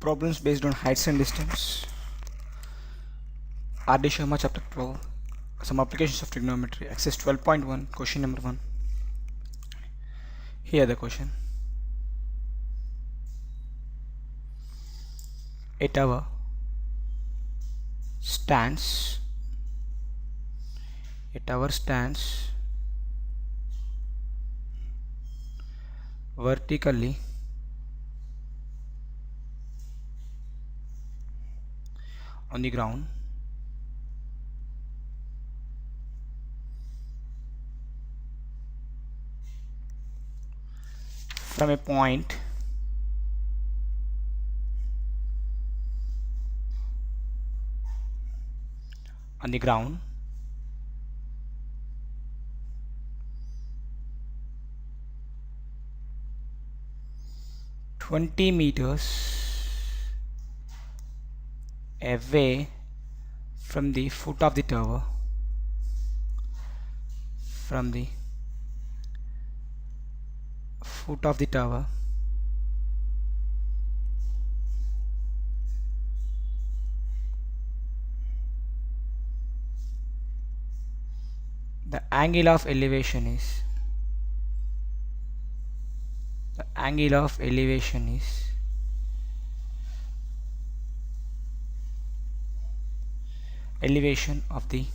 Problems based on heights and distance. R.D. Sharma, Chapter 12. Some applications of trigonometry. Exercise 12.1. Question number 1. Here the question. A tower stands. A tower stands vertically on the ground from a point on the ground $20 away from the foot of the tower. From the foot of the tower, the angle of elevation is elevation of the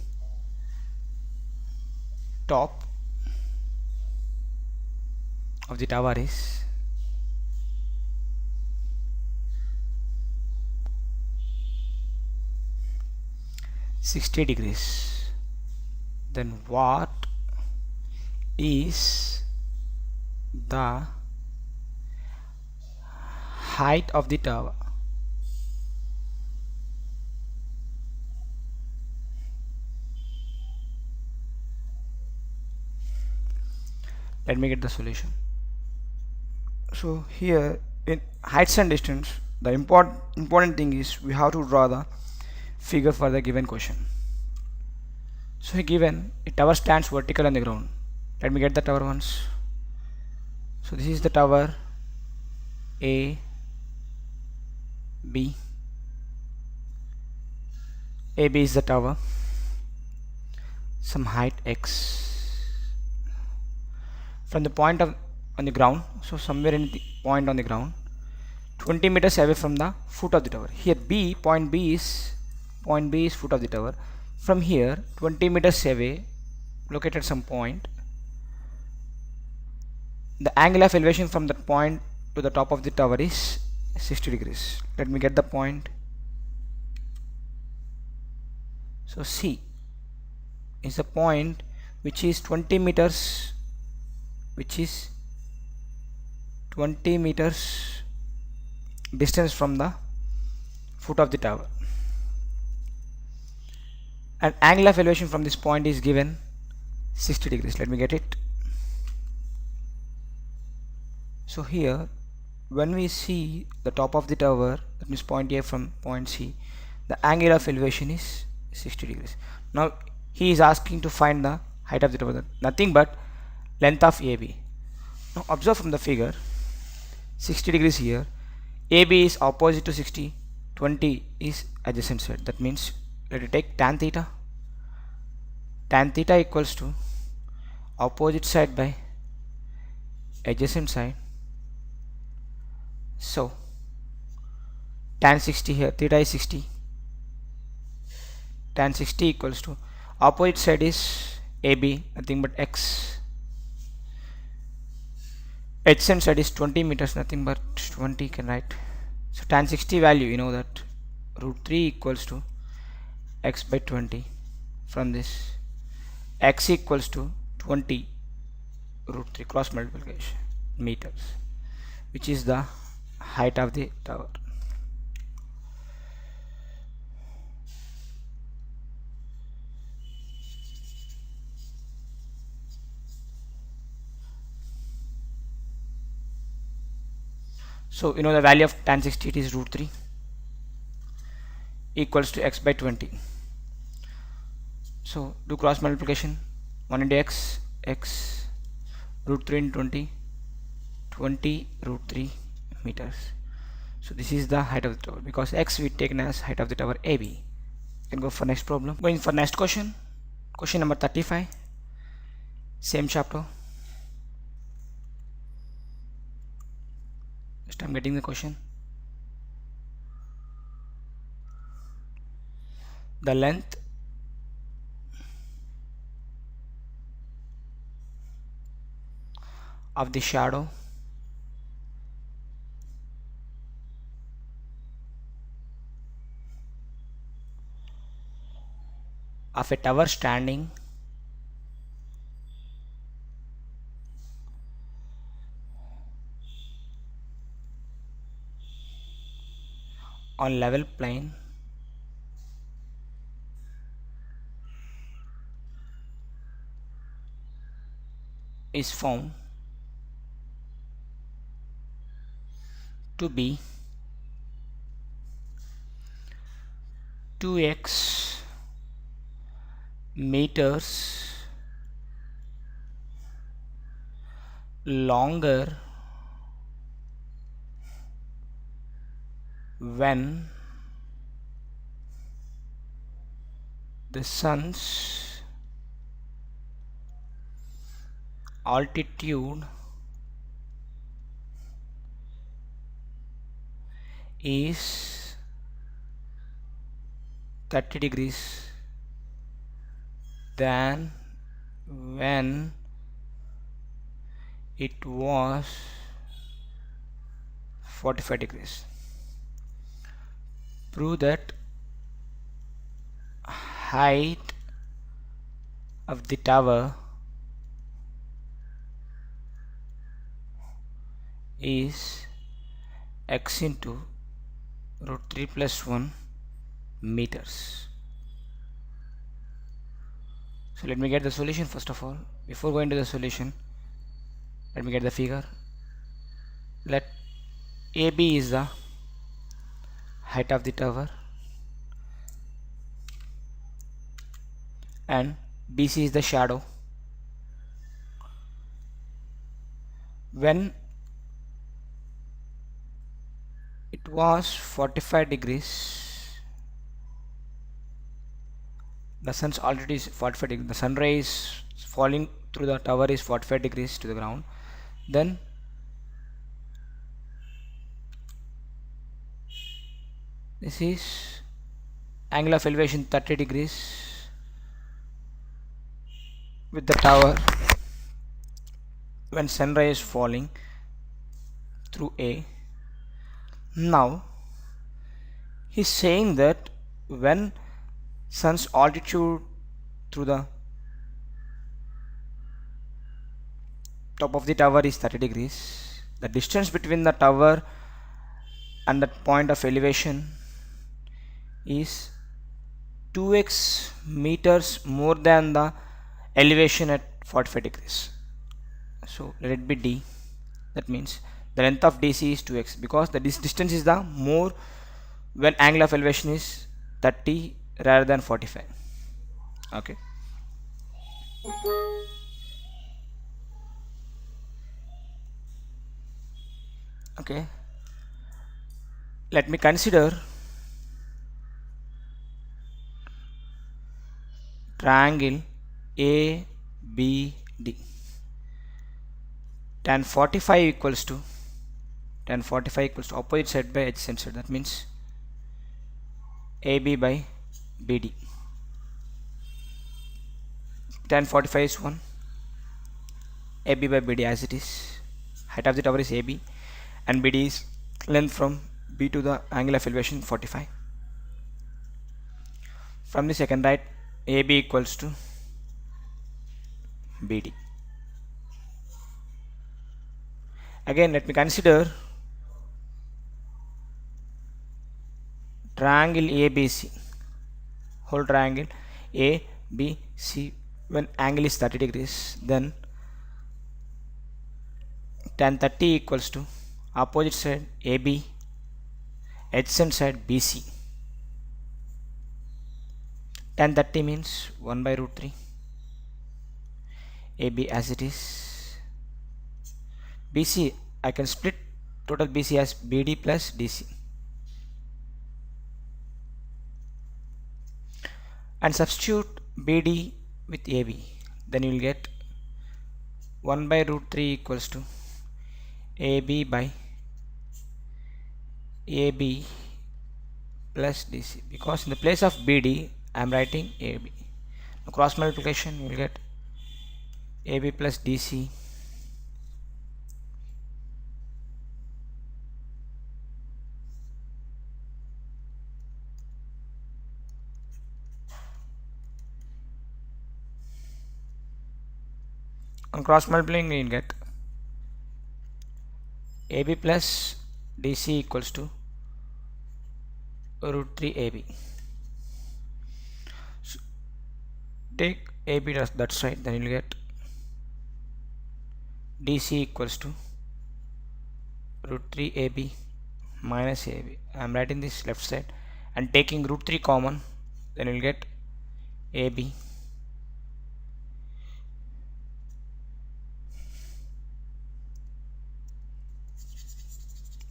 top of the tower is 60 degrees. Then what is the height of the tower? Let me get the solution. So here in heights and distance, the important thing is we have to draw the figure for the given question. So here given a tower stands vertical on the ground. Let me get the tower once. So this is the tower A, B. AB is the tower, some height x. From the point on the ground, so somewhere in the point on the ground, 20 meters away from the foot of the tower. Here point B is foot of the tower. From here 20 meters away, located some point, the angle of elevation from that point to the top of the tower is 60 degrees. Let me get the point. So C is the point which is 20 meters distance from the foot of the tower, and angle of elevation from this point is given 60 degrees. Let me get it. So here when we see the top of the tower, that means point A from point C, the angle of elevation is 60 degrees. Now he is asking to find the height of the tower, nothing but length of AB. Now observe from the figure, 60 degrees here, AB is opposite to 60, 20 is adjacent side. That means let it take tan theta. Tan theta equals to opposite side by adjacent side. So tan 60 here, theta is 60. Tan 60 equals to opposite side is AB, nothing but x. Adjacent side is 20 meters, nothing but 20 can write. So tan 60 value, you know that root 3 equals to x by 20. From this, x equals to 20 root 3 cross multiplication meters, which is the height of the tower. So you know the value of tan 60, it is root 3 equals to x by 20. So do cross multiplication, 1 into x, root 3 into 20 root 3 meters. So this is the height of the tower, because x we taken as height of the tower AB. You can go for next problem. Going for next question. Question number 35. Same chapter. Just I'm getting the question. The length of the shadow of a tower standing on level plane is found to be 2x meters longer when the sun's altitude is 30 degrees than when it was 45 degrees. Prove that height of the tower is x into root 3 plus 1 meters. So let me get the solution first of all. Before going to the solution, let me get the figure. Let AB is the height of the tower and BC is the shadow. When it was 45 degrees, the sun's altitude is 45 degrees, the sun rays falling through the tower is 45 degrees to the ground. Then this is angle of elevation 30 degrees with the tower when sun ray is falling through A. Now he's saying that when sun's altitude through the top of the tower is 30 degrees, the distance between the tower and that point of elevation is 2x meters more than the elevation at 45 degrees. So let it be D. That means the length of DC is 2x, because this distance is the more when angle of elevation is 30 rather than 45. Okay. Okay. Let me consider triangle ABD. Tan 45 equals to opposite side by adjacent side. That means AB by BD. Tan 45 is 1. AB by BD as it is. Height of the tower is AB and BD is length from B to the angle of elevation 45. From the second right, AB equals to BD. Again, let me consider triangle ABC, whole triangle ABC. When angle is 30 degrees, then tan 30 equals to opposite side AB, adjacent side BC. Tan 30 means 1 by root 3. AB as it is. BC I can split total BC as BD plus DC, and substitute BD with AB, then you will get 1 by root 3 equals to AB by AB plus DC, because in the place of BD I am writing AB. Now cross multiplication, you will get AB plus DC on cross multiplying you will get AB plus DC equals to root 3 AB. So take AB that side, then you will get DC equals to root 3 AB minus AB. I am writing this left side and taking root 3 common, then you will get AB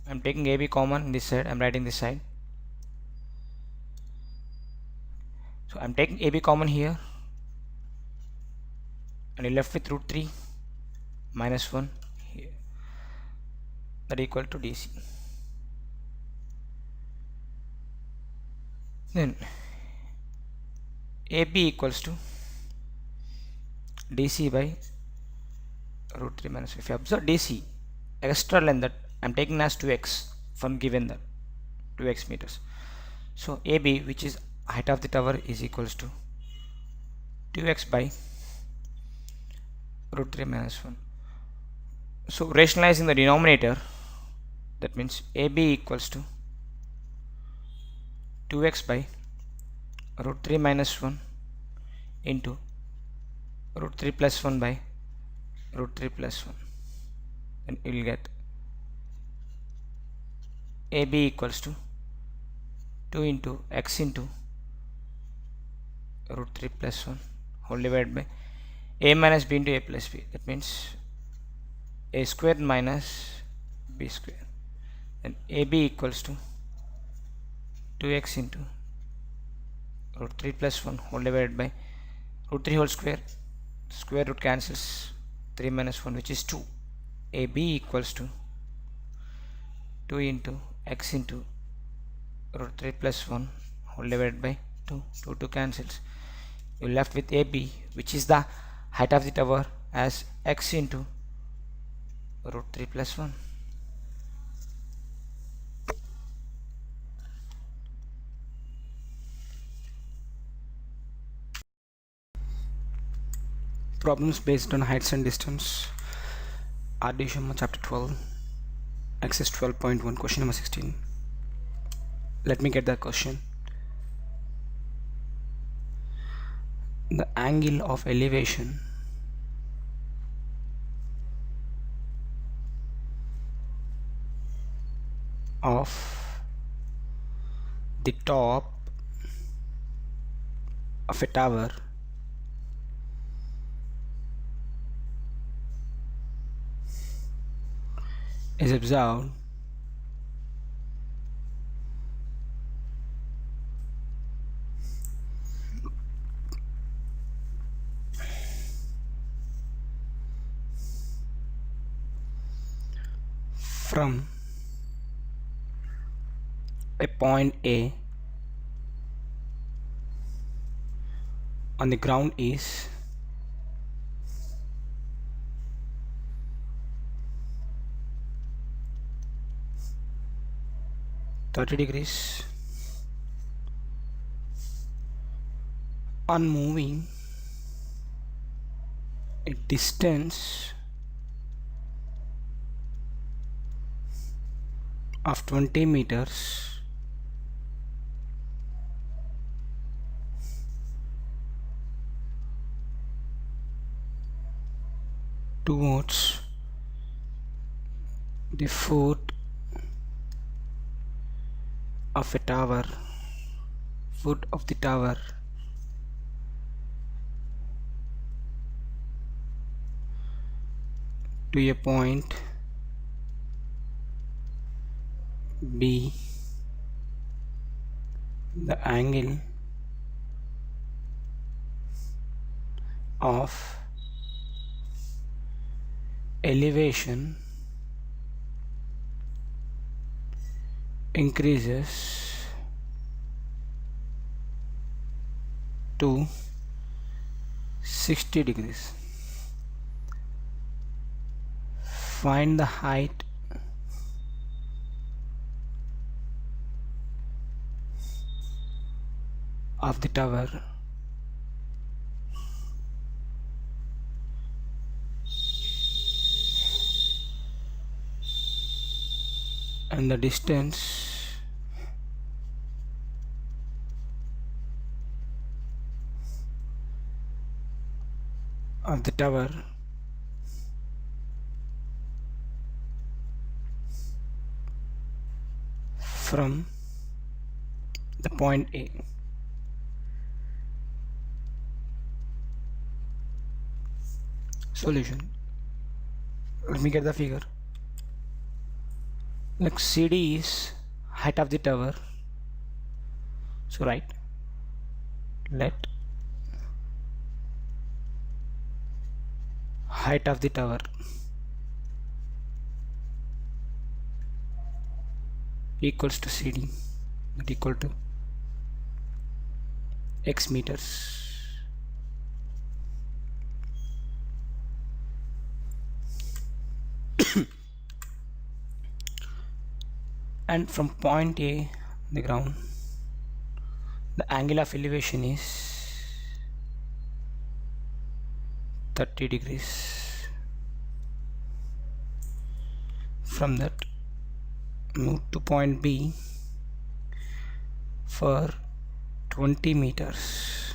I am taking AB common in this side, I am writing this side. So I am taking AB common here, and you left with root 3 minus 1 here, that equal to DC. Then AB equals to DC by root 3 minus 1. If you observe DC, extra length that I am taking as 2x from given that 2x meters. So AB, which is height of the tower, is equals to 2x by root 3 minus 1. So rationalizing the denominator, that means AB equals to 2x by root 3 minus 1 into root 3 plus 1 by root 3 plus 1, and you will get AB equals to 2 into x into root 3 plus 1 whole divided by a minus b into a plus b, that means a square minus b square, and AB equals to 2x into root 3 plus 1 whole divided by root 3 whole square root cancels, 3 minus 1 which is 2. AB equals to 2 into x into root 3 plus 1 whole divided by 2, 2 cancels. You are left with AB, which is the height of the tower, as x into root 3 plus 1. Problems based on heights and distance. Addition chapter 12, exercise 12.1, question number 16. Let me get that question. The angle of elevation of the top of a tower is observed from a point A on the ground is 30 degrees, on moving a distance of 20 meters towards the foot of the tower to a point B, the angle of elevation increases to 60 degrees. Find the height of the tower and the distance of the tower from the point A. Solution. Let me get the figure. Like CD is height of the tower. So right, let height of the tower equals to CD, that equal to x meters. And from point A, the ground, the angle of elevation is 30 degrees. From that, move to point B for 20 meters.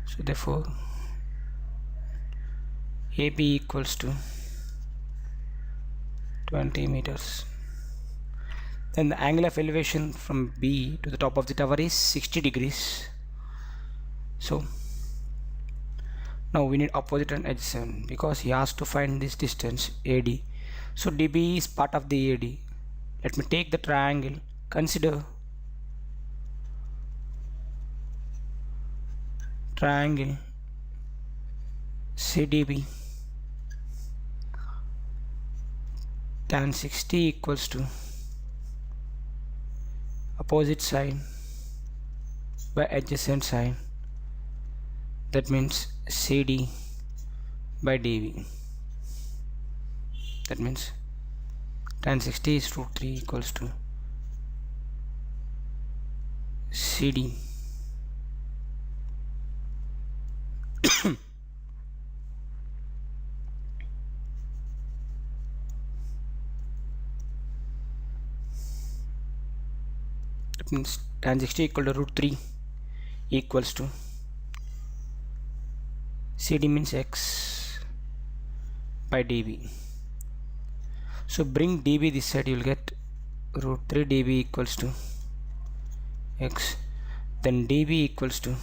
So therefore AB equals to 20 meters. Then the angle of elevation from B to the top of the tower is 60 degrees. So now we need opposite and adjacent because he has to find this distance AD. So DB is part of the AD. Let me take the triangle. Consider triangle CDB. Tan 60 equals to opposite side by adjacent side, that means CD by DB. That means tan 60 is root 3 equals to CD that means tan 60 equal to root 3 equals to CD means x by dB. So bring dB this side, you will get root 3 dB equals to x, then dB equals to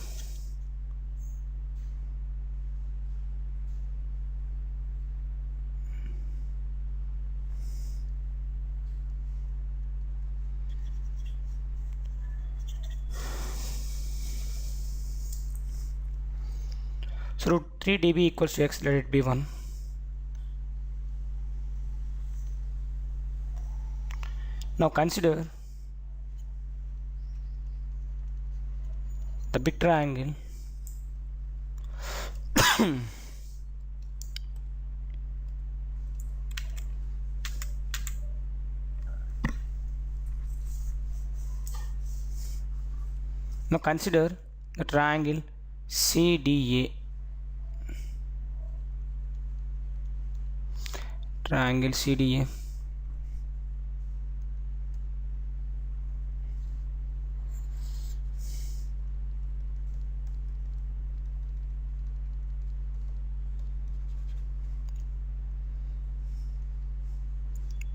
root 3 dB equals to x, let it be 1. Now consider the big triangle now consider the triangle CDA. Triangle CDA.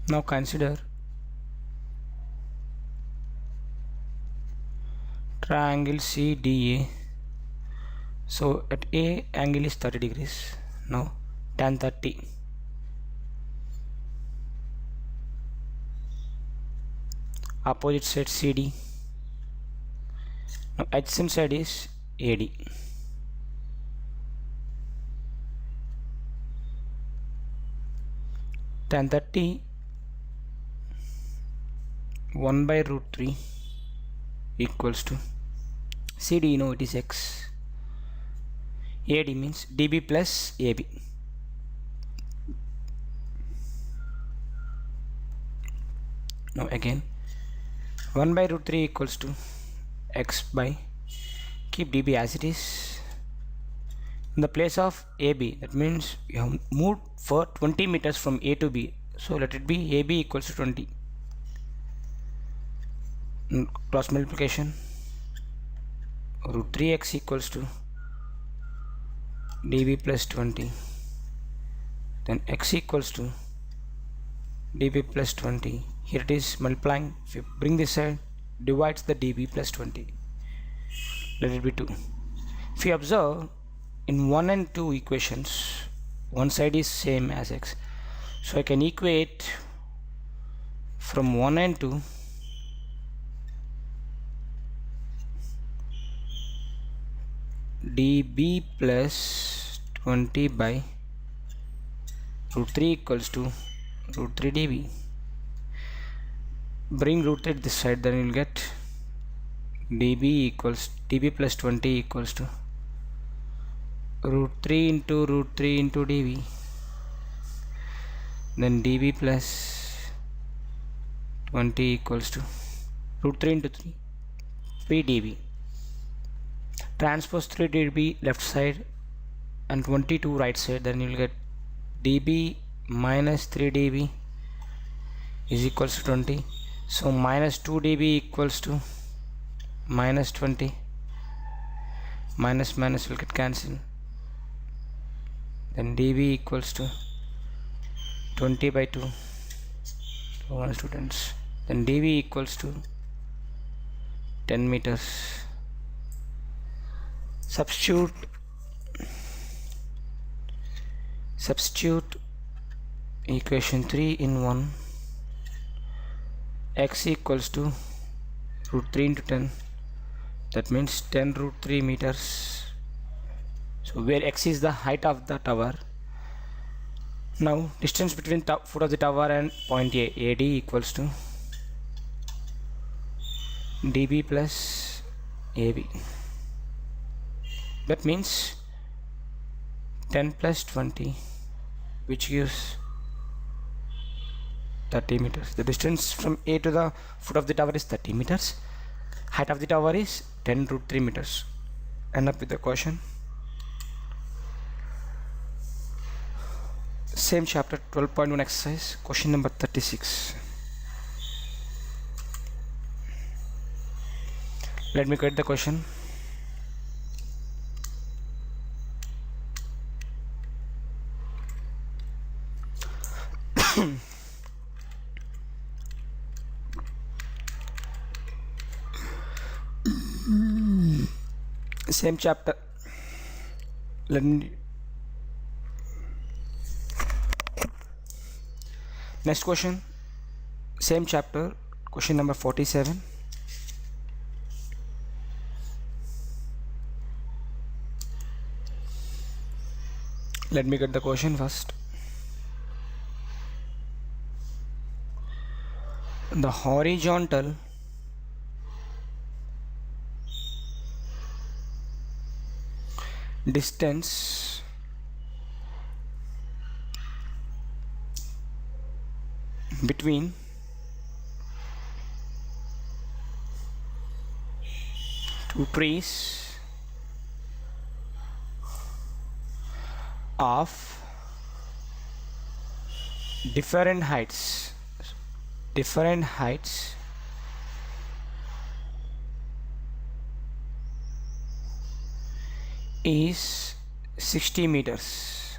Now consider triangle CDA. So at A angle is 30 degrees. Now tan 30. opposite side CD. Now adjacent side is AD. Tan 30 1 by root 3 equals to CD, you know it is X. AD means DB plus AB. Now again 1 by root 3 equals to X by, keep DB as it is. In the place of AB, that means you have moved for 20 meters from A to B, so let it be AB equals to 20. Cross multiplication, root 3x equals to dB plus 20, then x equals to dB plus 20. Here it is multiplying. If you bring this side, divides the dB plus 20, let it be 2. If you observe, in 1 and 2 equations, one side is same as x, so I can equate from 1 and 2 dB plus 20 by root 3 equals to root 3 dB. Bring root 3 this side, then you'll get dB plus 20 equals to root 3 into dB, then dB plus 20 equals to root 3 into 3 dB. Transpose 3 dB left side and 22 right side, then you will get dB minus 3 dB is equals to 20. So minus 2 dB equals to minus 20. Minus minus will get cancelled. Then dB equals to 20 by 2. So 1 students. Then dB equals to 10 meters. Substitute equation 3 in 1. X equals to root 3 into 10. That means 10 root 3 meters. So where x is the height of the tower. Now distance between foot of the tower and point A, AD equals to dB plus AB. That means 10 plus 20, which gives 30 meters. The distance from A to the foot of the tower is 30 meters. Height of the tower is 10 root 3 meters. End up with the question. Same chapter, 12.1 exercise, question number 36. Let me create the question. Same chapter. Let me. Next question. Same chapter. Question number 47. Let me get the question first. The horizontal distance between two trees of different heights is 60 meters.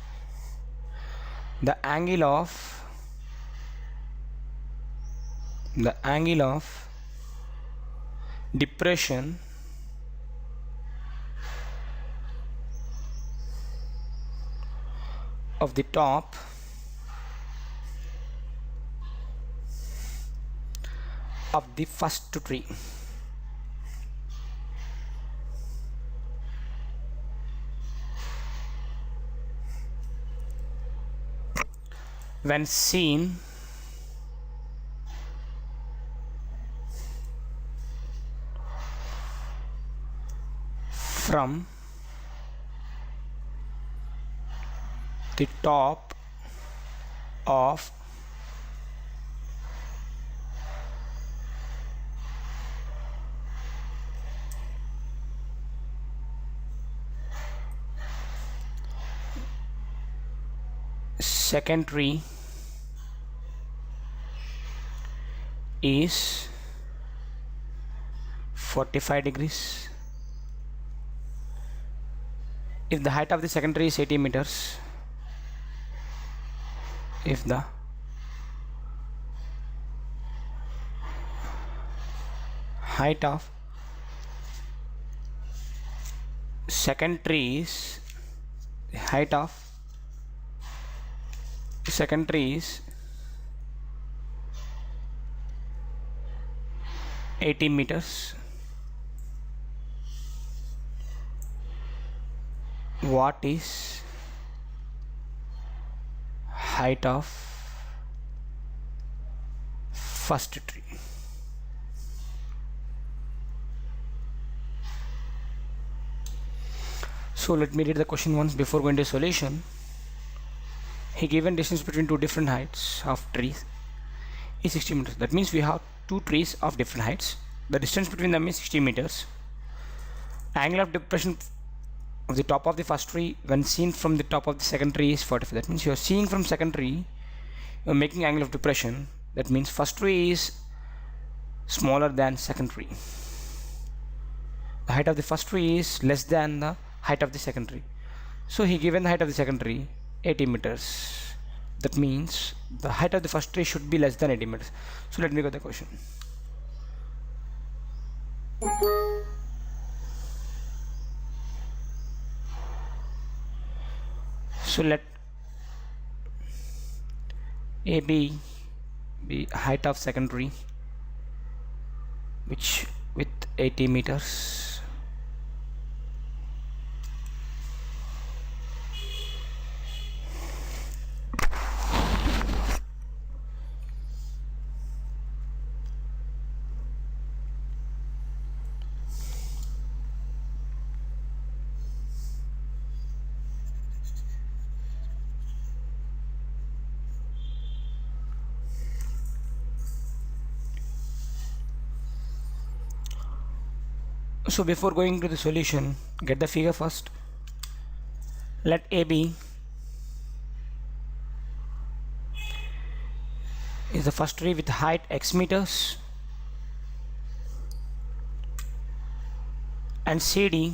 The angle of depression of the top of the first tree. When seen from the top of second tree is 45 degrees. If the height of the second tree is 80 meters, if the height of second tree is the height of second tree is 80 meters, what is height of first tree? So let me read the question once before going to solution. He given distance between two different heights of trees is 60 meters. That means we have two trees of different heights. The distance between them is 60 meters. Angle of depression of the top of the first tree when seen from the top of the second tree is 45. That means you are seeing from second tree, you are making angle of depression. That means first tree is smaller than second tree. The height of the first tree is less than the height of the second tree. So he given the height of the second tree 80 meters. That means the height of the first tree should be less than 80 meters. So let me go to the question. So let AB be height of second tree, which with 80 meters. So before going to the solution, get the figure first. Let AB is the first tree with height x meters and CD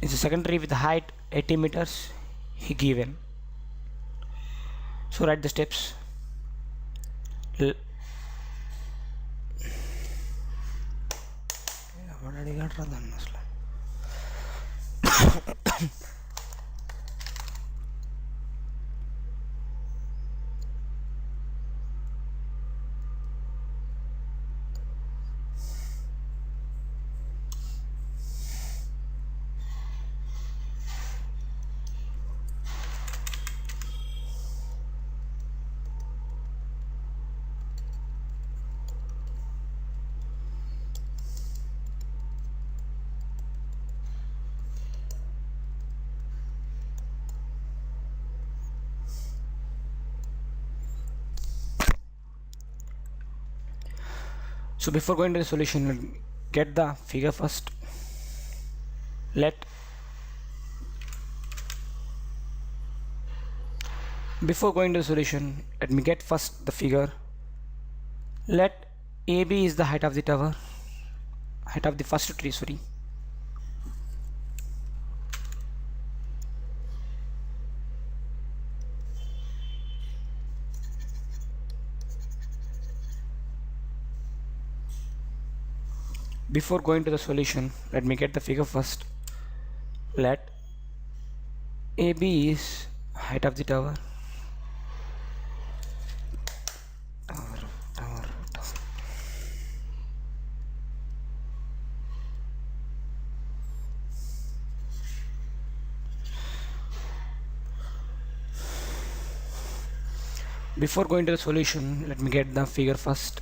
is the second tree with height 80 meters he given. So write the steps. So before going to the solution, get the figure first. Before going to the solution, let me get first the figure. Let AB is the height of the tower, height of the first tree, sorry. Before going to the solution, let me get the figure first. Let AB is height of the tower, Before going to the solution, let me get the figure first.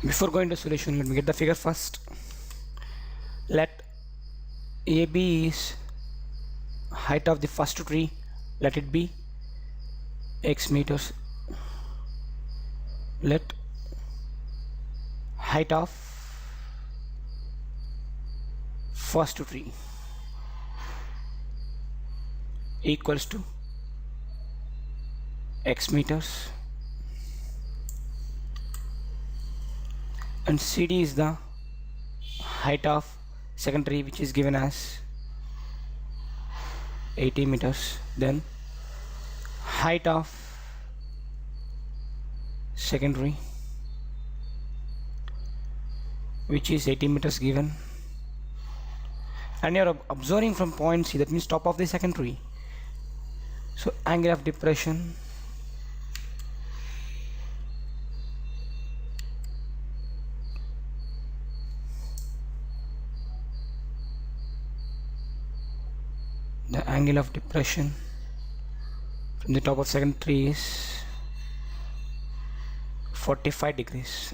Before going to solution, let me get the figure first. Let AB is height of the first tree, let it be x meters. Let height of first tree equals to x meters, and CD is the height of second tree, which is given as 80 meters. Then height of secondary, which is 80 meters given, and you are observing from point C, that means top of the secondary. So angle of depression from the top of second tree is 45 degrees.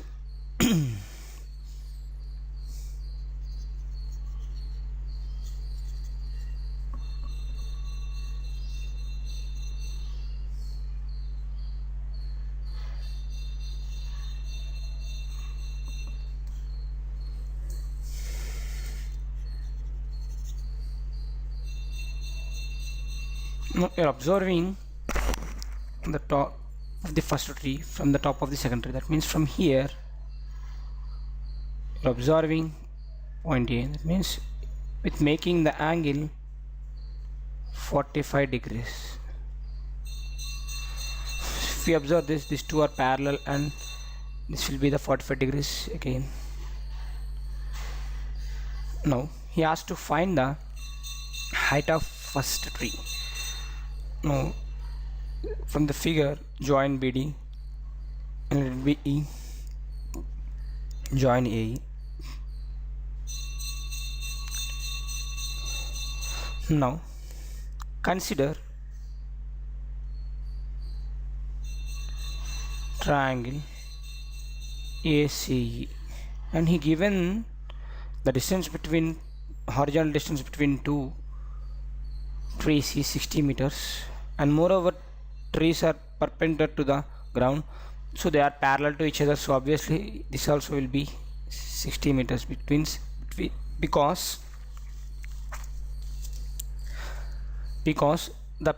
Now you are observing the top of the first tree from the top of the second tree. That means from here you are observing point A. That means with making the angle 45 degrees. If we observe this, these two are parallel, and this will be the 45 degrees again. Now he has to find the height of first tree. Now from the figure, join BD and let it be E, join AE. Now consider triangle ACE, and he given the distance between horizontal distance between two trees is 60 meters, and moreover trees are perpendicular to the ground, so they are parallel to each other. So obviously this also will be 60 meters between, because the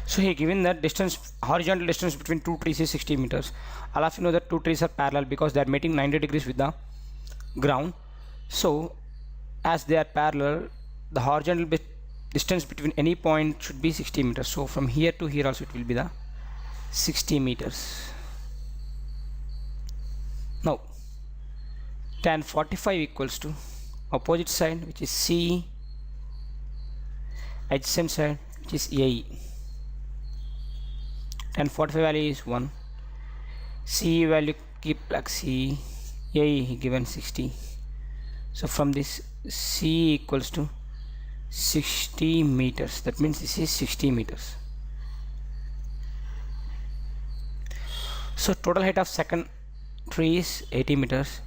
so he given that distance, horizontal distance between two trees is 60 meters. All of you know that two trees are parallel because they are meeting 90 degrees with the ground. So as they are parallel, the horizontal distance between any point should be 60 meters. So from here to here also it will be the 60 meters. Now tan 45 equals to opposite side, which is C, adjacent side, which is AE. Tan 45 value is 1, C value keep like C, AE he given 60. So from this C equals to 60 meters. That means this is 60 meters. So total height of second tree is 80 meters.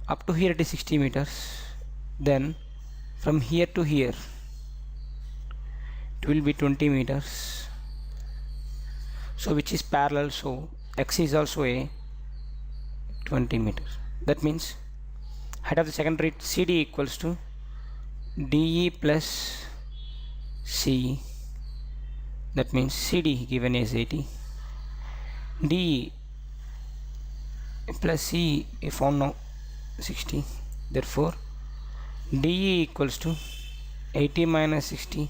Up to here it is 60 meters. Then from here to here it will be 20 meters, so which is parallel, so x is also a 20 meters. That means height of the secondary CD equals to DE plus CE. That means CD given as 80, DE plus CE is found now 60. Therefore DE equals to 80 minus 60,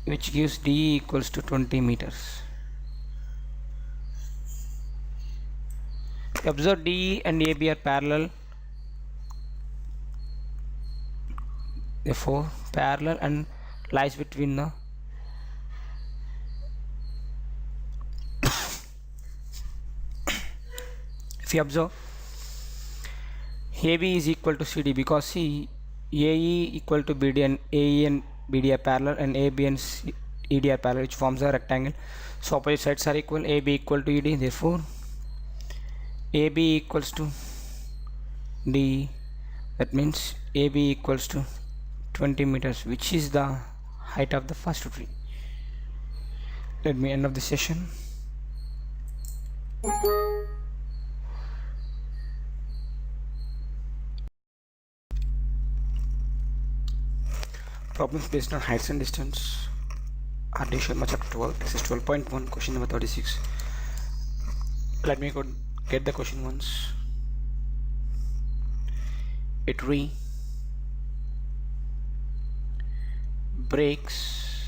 which gives DE equals to 20 meters. Observe DE and AB are parallel, therefore parallel and lies between the if you observe AB is equal to CD, because see AE equal to BD and AE and BD are parallel and AB and ED are parallel, which forms a rectangle. So opposite sides are equal. AB equal to ED, therefore AB equals to DE. That means AB equals to 20 meters, which is the height of the first tree. Let me end of the session. Problems based on heights and distance. RD Sharma chapter 12. This is 12.1, question number 36. Let me go get the question once. A tree breaks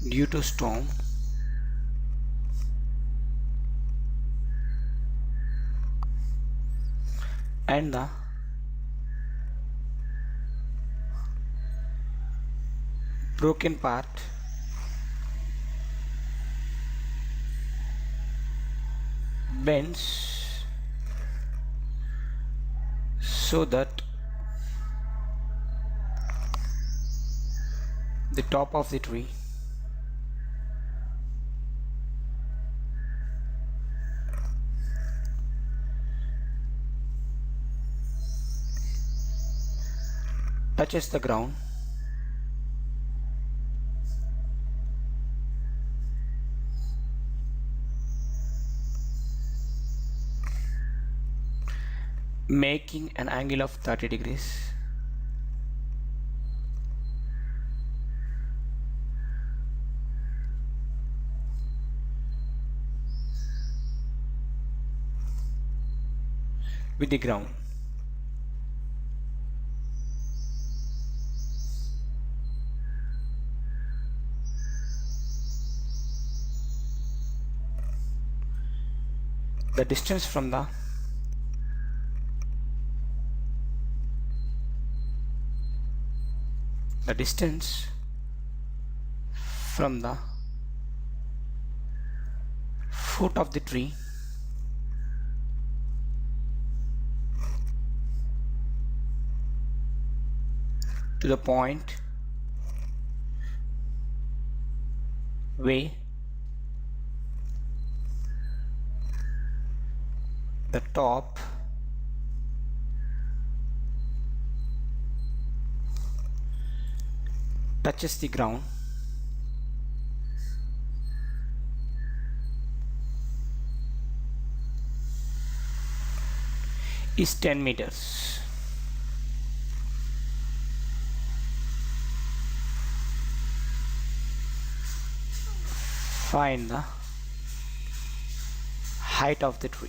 due to storm and the broken part bends so that the top of the tree touches the ground. Making an angle of 30 degrees. With the ground. The distance from the foot of the tree to the point where the top touches the ground is 10 meters. Find the height of the tree.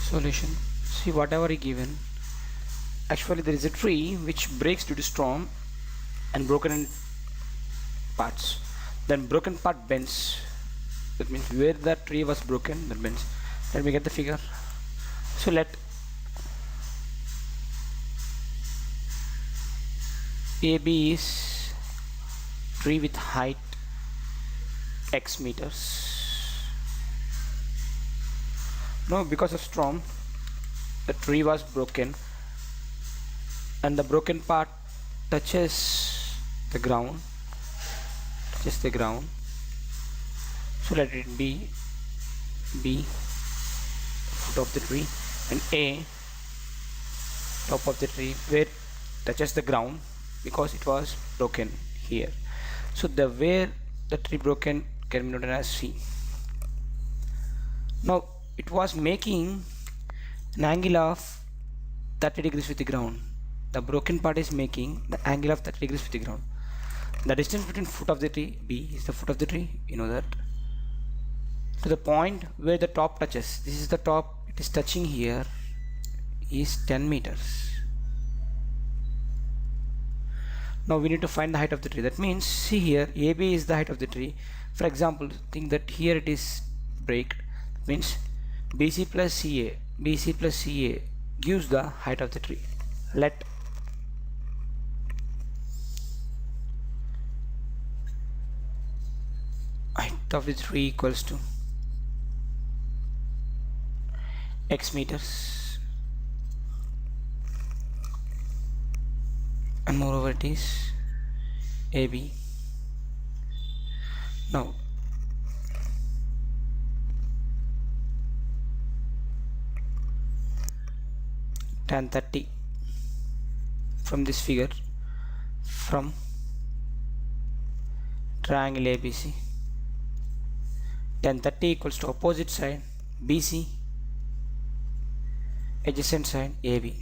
Solution. See, whatever is given, actually there is a tree which breaks due to storm and broken in parts. Then broken part bends. That means where the tree was broken, that bends. Let me get the figure. So let AB is tree with height x meters. Now because of storm the tree was broken and the broken part touches the ground touches the ground, so let it be B, foot of the tree, and A, top of the tree, where touches the ground because it was broken here. So the where the tree broken can be noted as C. Now it was making an angle of 30 degrees with the ground. The broken part is making the angle of 30 degrees with the ground. The distance between foot of the tree, B is the foot of the tree, you know that, to the point where the top touches. This is the top, it is touching here, is 10 meters. Now we need to find the height of the tree. That means, see here, AB is the height of the tree. For example, think that here it is break. That means BC plus CA gives the height of the tree. Let height of the tree equals to X meters, and moreover it is AB. Now tan 30 from this figure, from triangle ABC, tan 30 equals to opposite side BC, adjacent side AB.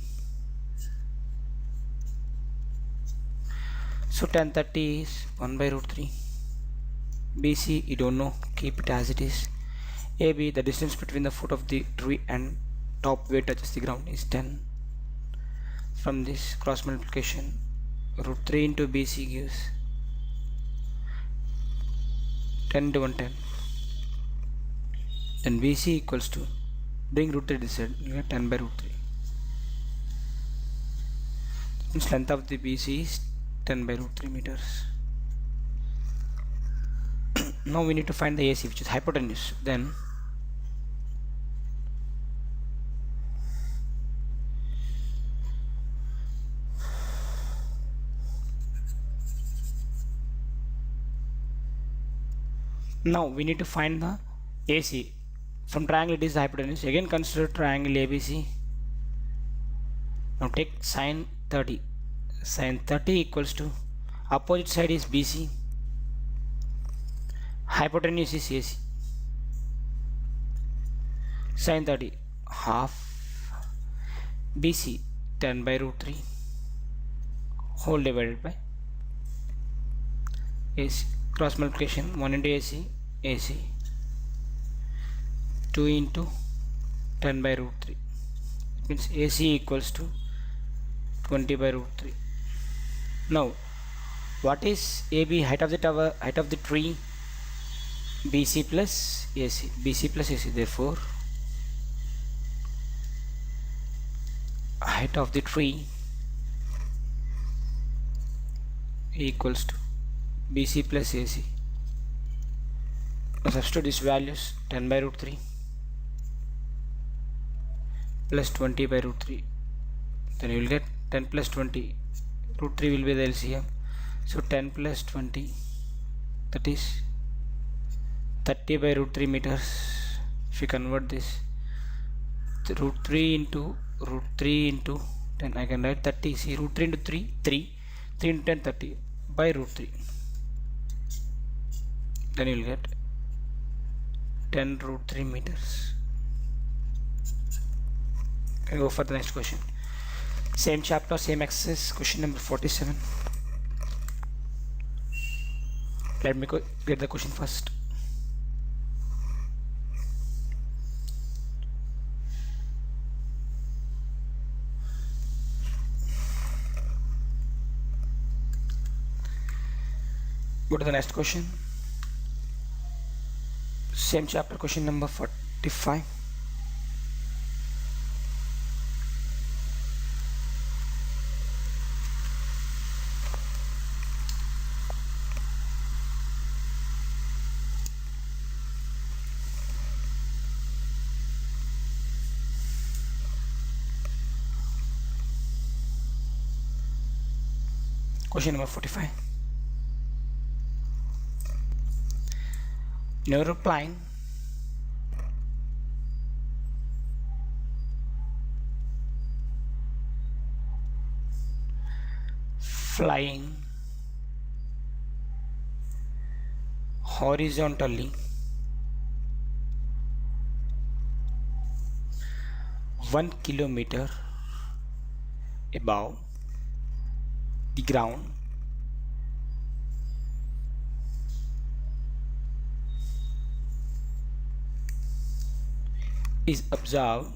So tan 30 is 1 by root 3. BC you don't know, keep it as it is. AB, the distance between the foot of the tree and top where touches the ground, is 10. From this cross multiplication, root 3 into BC gives 10 into 110. Then BC equals to, bring root 3 this side, you get 10 by root 3. That means length of the BC is 10 by root 3 meters. Now we need to find the AC, which is hypotenuse. Then we need to find the AC. From triangle it is the hypotenuse. Again consider triangle ABC. Now take sine 30. Sine 30 equals to, opposite side is BC, hypotenuse is AC. Sine 30 half BC 10 by root 3 whole divided by AC. Cross multiplication, 1 into AC 2 into 10 by root 3. It means AC equals to 20 by root 3. Now what is AB? Height of the tower, height of the tree, BC plus AC. Therefore height of the tree equals to BC plus AC. Now substitute these values, 10 by root 3 plus 20 by root 3. Then you will get 10 plus 20, root 3 will be the LCM. So 10 plus 20, that is 30 by root 3 meters. If you convert this, root 3 into 10, I can write 30. See, root 3 into 3 into 10, 30 by root 3. Then you will get 10 root 3 meters. Can go for the next question. Same chapter, same exercise, question number 47. Let me get the question first. Go to the next question. Same chapter, question number 45. Question number 45. In aeroplane, flying horizontally 1 kilometer above the ground is observed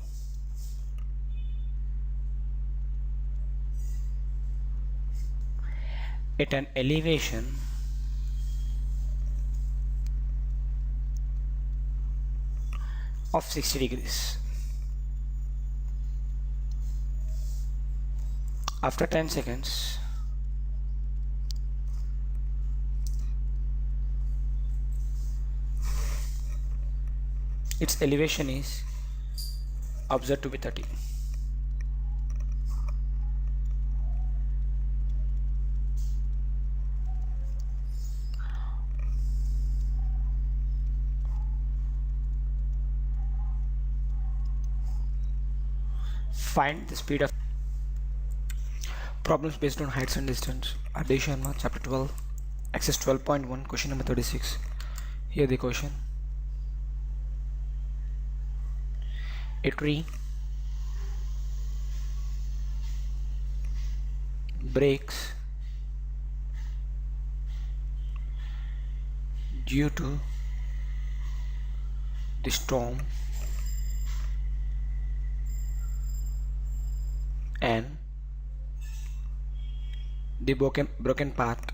at an elevation of 60 degrees. After 10 seconds, its elevation is observed to be 30. Find the speed of problems based on heights and distance. Addition, chapter 12, exercise 12.1, question number 36. Here the question. A tree breaks due to the storm and the broken part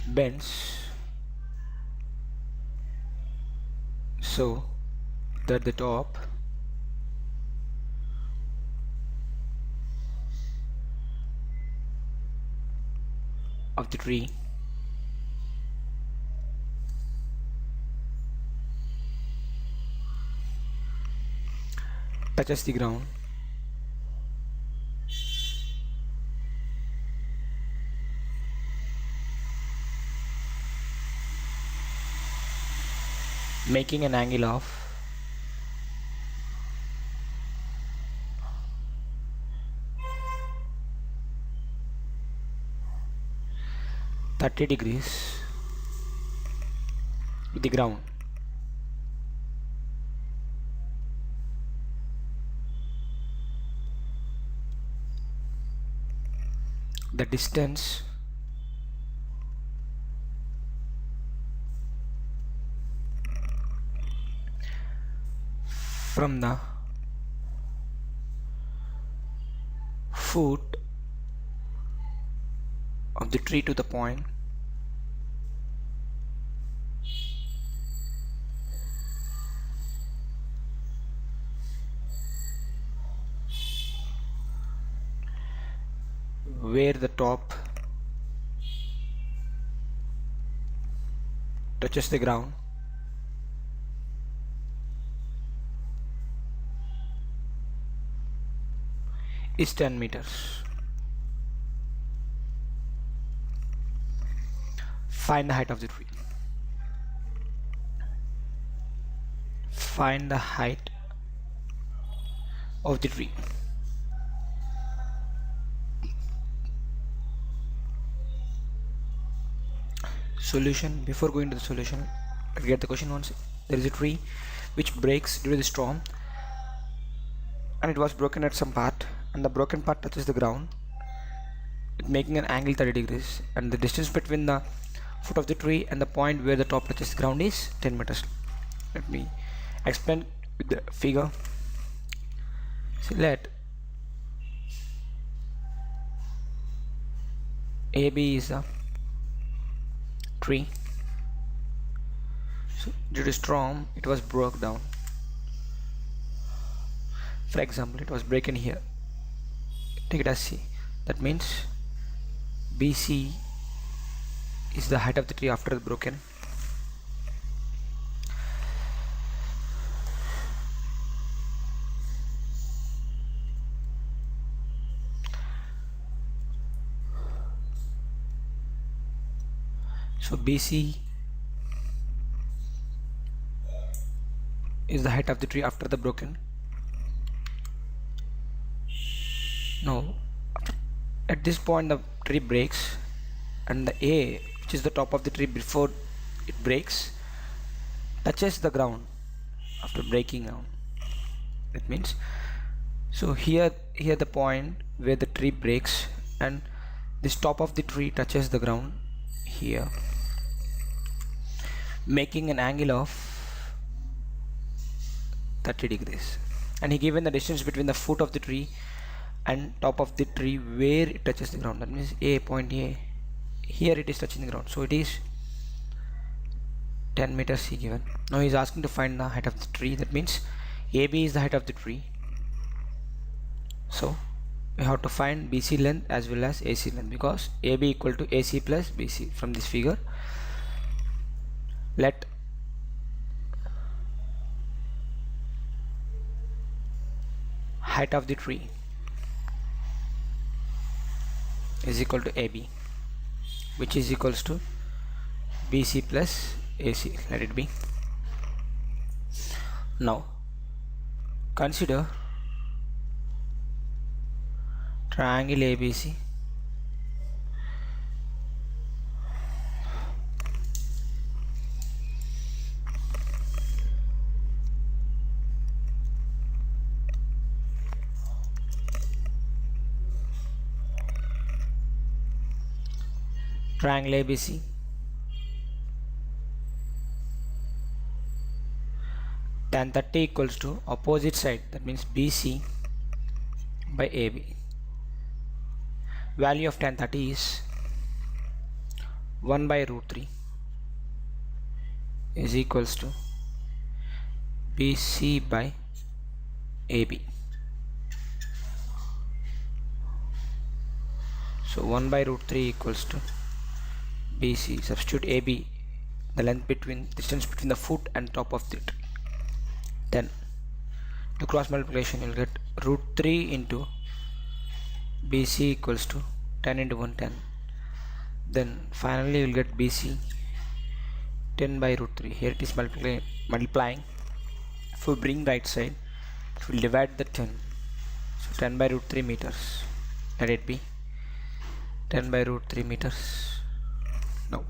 bends so that the top of the tree touches the ground, making an angle of 30 degrees with the ground. The distance from the foot of the tree to the point where the top touches the ground is 10 meters. Find the height of the tree. Find the height of the tree. Solution. Before going to the solution, let's get the question once. There is a tree which breaks due to the storm and it was broken at some part, and the broken part touches the ground, making an angle 30 degrees, and the distance between the foot of the tree and the point where the top touches the ground is 10 meters. Let me explain with the figure. See, let AB is a tree. So due to storm it was broke down. For example, it was broken here. Take it as C. That means BC is the height of the tree after the broken. So BC is the height of the tree after the broken. Now at this point the tree breaks, and the A, which is the top of the tree before it breaks, touches the ground after breaking down. That means, so here the point where the tree breaks and this top of the tree touches the ground here, making an angle of 30 degrees. And he given the distance between the foot of the tree and top of the tree where it touches the ground. That means A, point A, here it is touching the ground, so it is 10 meters he given. Now he is asking to find the height of the tree. That means AB is the height of the tree, so we have to find BC length as well as AC length, because AB equal to AC plus BC. From this figure, let height of the tree is equal to AB, which is equals to BC plus AC. Let it be. Now consider triangle ABC. Triangle ABC tan 30 equals to opposite side, that means BC by AB. Value of tan 30 is 1 by root 3 is equals to BC by AB. So 1 by root 3 equals to BC. Substitute AB, the length between, distance between the foot and top of the tree. Then to cross multiplication, you'll get root 3 into BC equals to 10 into 1, 10. Then finally you'll get BC 10 by root 3. Here it is multiplying. If we bring right side, it will divide the 10. So 10 by root 3 meters. Let it be 10 by root 3 meters. Now,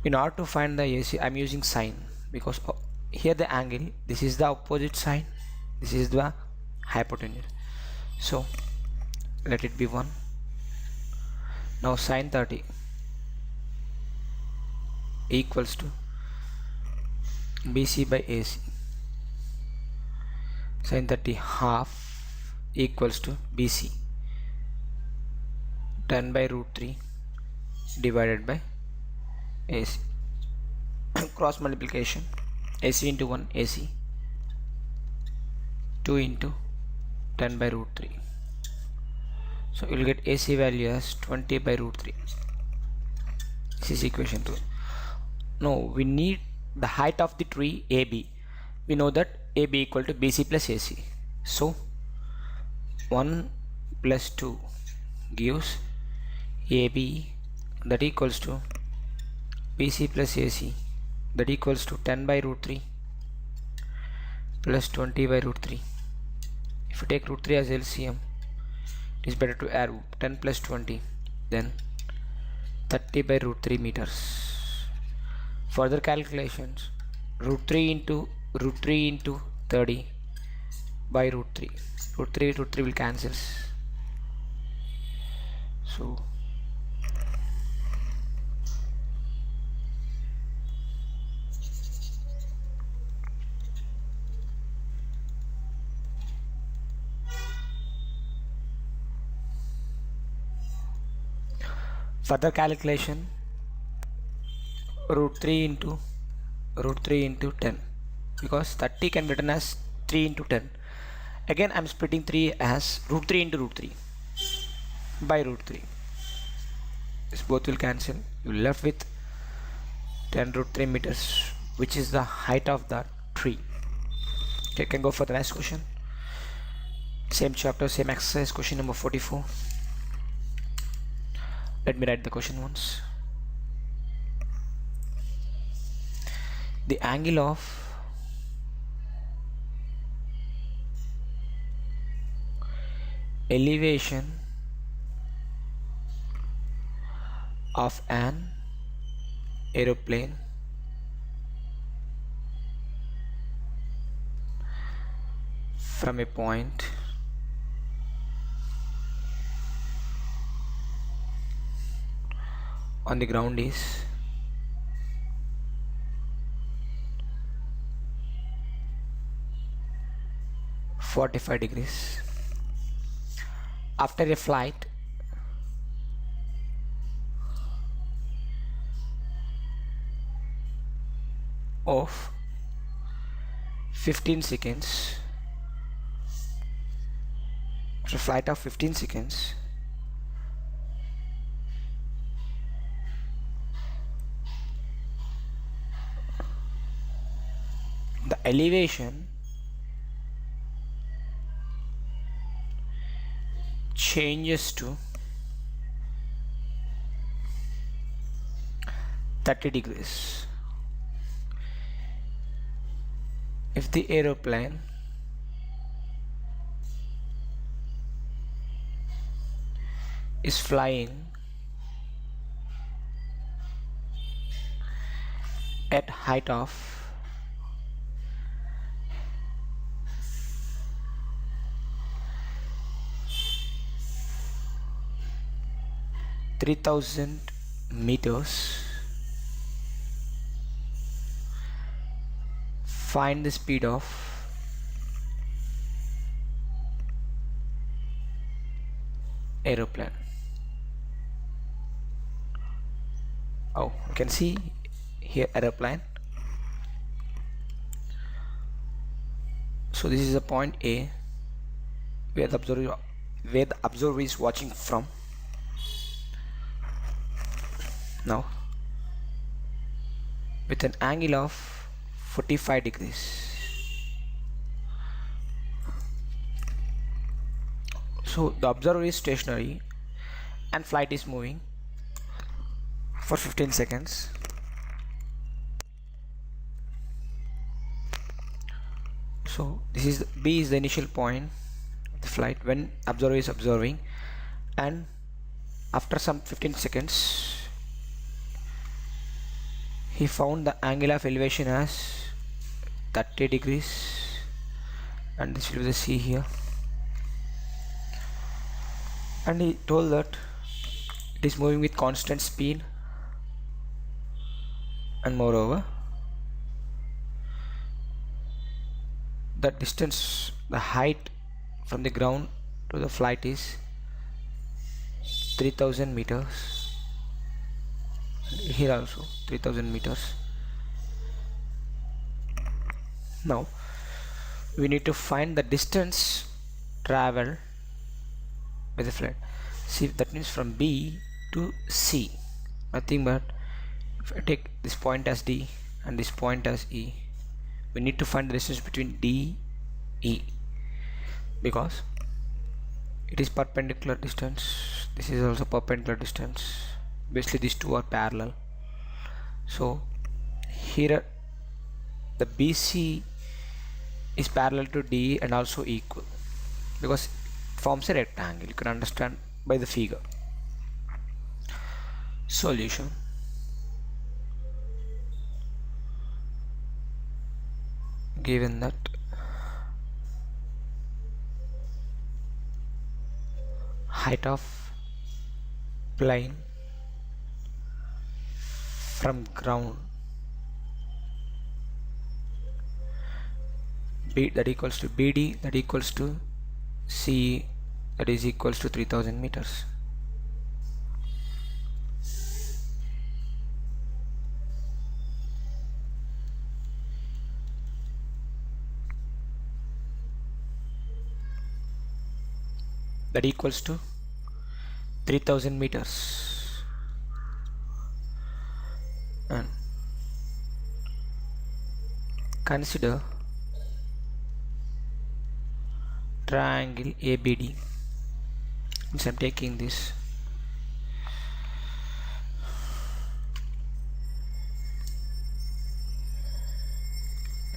in order to find the AC, I am using sine, because here the angle, this is the opposite side, this is the hypotenuse. So let it be 1. Now sine 30 equals to BC by AC. Sine 30 half equals to BC 10 by root 3 divided by AC. Cross multiplication, AC into 1 AC, 2 into 10 by root 3. So you will get AC value as 20 by root 3. This is equation 2. Now we need the height of the tree AB. We know that AB equal to BC plus AC. So 1 plus 2 gives AB, that equals to BC plus AC, that equals to 10 by root 3 plus 20 by root 3. If you take root 3 as LCM, it is better to add 10 plus 20, then 30 by root 3 meters. Further calculations, root 3 into 30 by root 3. Root 3 will cancel. So further calculation, root 3 into 10, because 30 can be written as 3 into 10. Again I am splitting 3 as root 3 into root 3 by root 3. This both will cancel. You are left with 10 root 3 meters, which is the height of the tree. Okay, can go for the next question. Same chapter, same exercise, question number 44. Let me write the question once. The angle of elevation of an aeroplane from a point on the ground is 45 degrees. After a flight of 15 seconds, after a flight of 15 seconds, the elevation changes to 30 degrees. If the aeroplane is flying at height of 3000 meters, find the speed of aeroplane. Oh, you can see here aeroplane. So this is the point A where the observer is watching from. Now with an angle of 45 degrees. So the observer is stationary and flight is moving for 15 seconds. So this is B is the initial point of the flight when observer is observing, and after some 15 seconds he found the angle of elevation as 30 degrees, and this will be the C here, and he told that it is moving with constant speed, and moreover the distance, the height from the ground to the flight is 3000 meters. Here also 3000 meters. Now we need to find the distance traveled by the flight. See, that means from B to C, nothing but if I take this point as D and this point as E, we need to find the distance between D, E, because it is perpendicular distance, this is also perpendicular distance, basically these two are parallel. So here the BC is parallel to D and also equal, because it forms a rectangle. You can understand by the figure. Solution. Given that height of plane from ground B that equals to BD that equals to C that is equals to 3000 meters. That equals to 3000 meters, and consider triangle ABD. Since I'm taking this,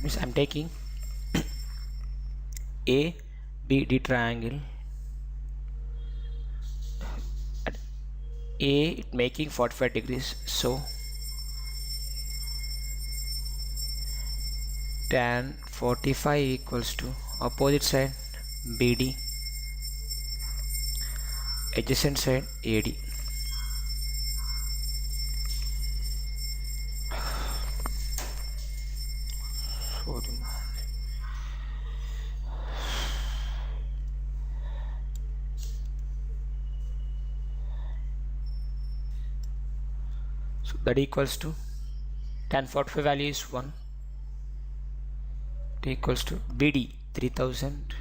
means I'm taking A B D triangle at A, it making 45 degrees, so tan 45 equals to opposite side BD, adjacent side AD. So that equals to tan 45 value is 1, it equals to BD 3000.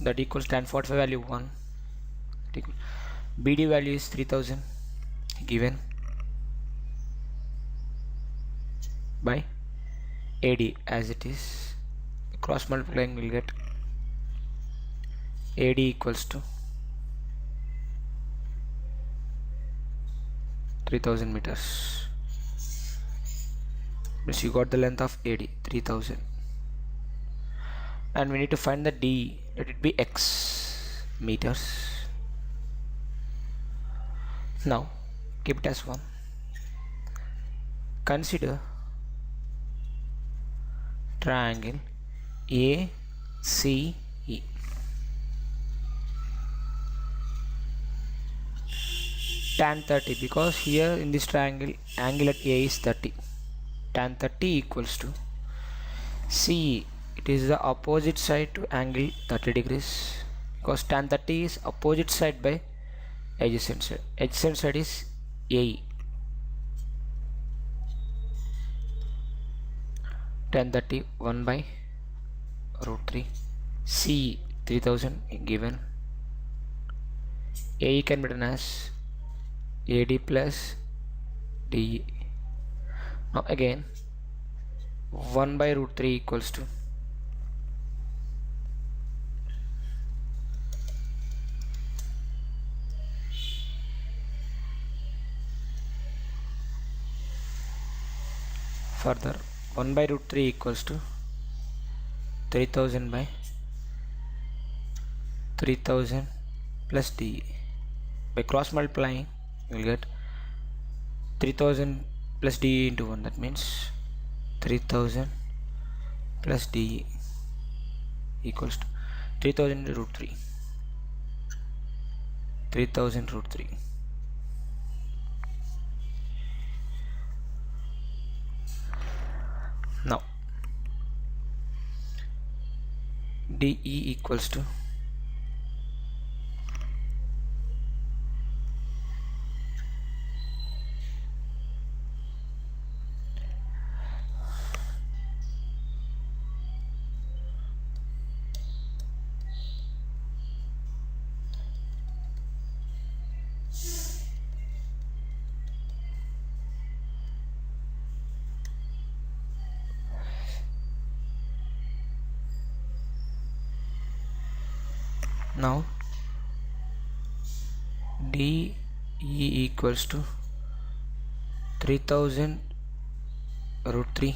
That equals tan 45 value 1, BD value is 3000 given by AD as it is. Cross multiplying will get AD equals to 3000 meters. Means you got the length of AD 3000, and we need to find the D, let it be X meters. Now keep it as 1. Consider triangle ACE. Tan 30, because here in this triangle angle at A is 30. Tan 30 equals to CE, it is the opposite side to angle 30 degrees, because tan 30 is opposite side by adjacent side. Adjacent side is AE. Tan 30 1 by root 3. CE 3000 given. AE can be written as AD plus DE. Now again 1 by root 3 equals to further 1 by root 3 equals to 3000 by 3000 plus DE. By cross multiplying you will get 3000 plus DE into 1, that means 3000 plus DE equals to 3000 root 3. 3000 root 3. Now DE equals to now DE equals to 3000 root 3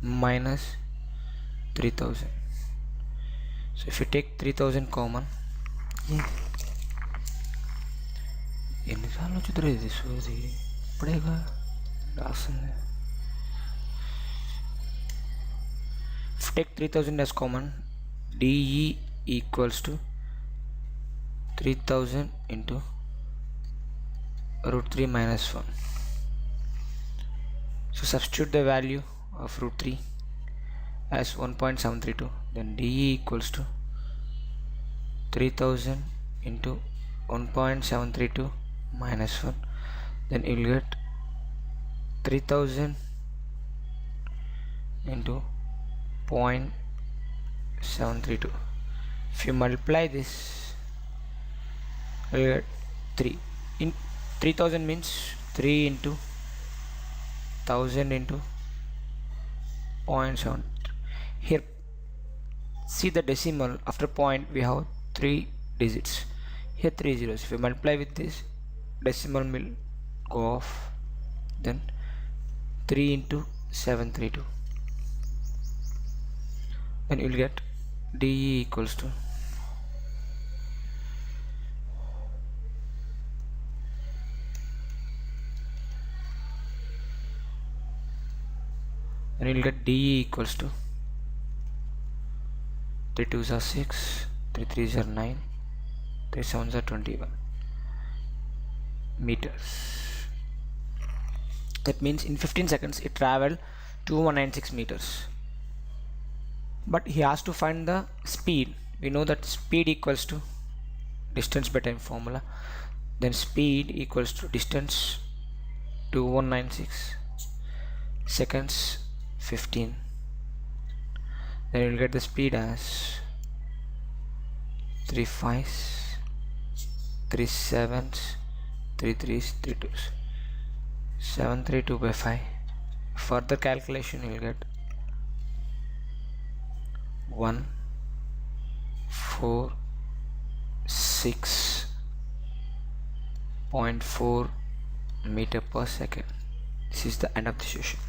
minus 3000. So if you take 3000 common, ఎన్నిసార్లు వచ్చిందిరా ఇది సోది ఇప్పుడేగా రాస్తుంది. If you take 3000 as common, DE equals to 3000 into root 3 minus 1. So substitute the value of root 3 as 1.732, then DE equals to 3000 into 1.732 minus 1, then you will get 3000 into 0.732. If you multiply this you will get 3 in 3000 means 3 into 1000 into 0.7. Here see the decimal. After point we have 3 digits. Here 3 zeros. If we multiply with this, decimal will go off. Then 3 into 732. Then you will get DE equals to then you will get DE equals to 3 2s are 6, 3 3s are 9, 3 7s are 21 meters. That means in 15 seconds it traveled 2196 meters. But he has to find the speed. We know that speed equals to distance by time formula. Then speed equals to distance 2196 seconds 15. Then you will get the speed as 3 5s, 3 7s, 3 3s, 3 2s, 732 by 5. Further calculation you will get 146.4 meter per second. This is the end of the session.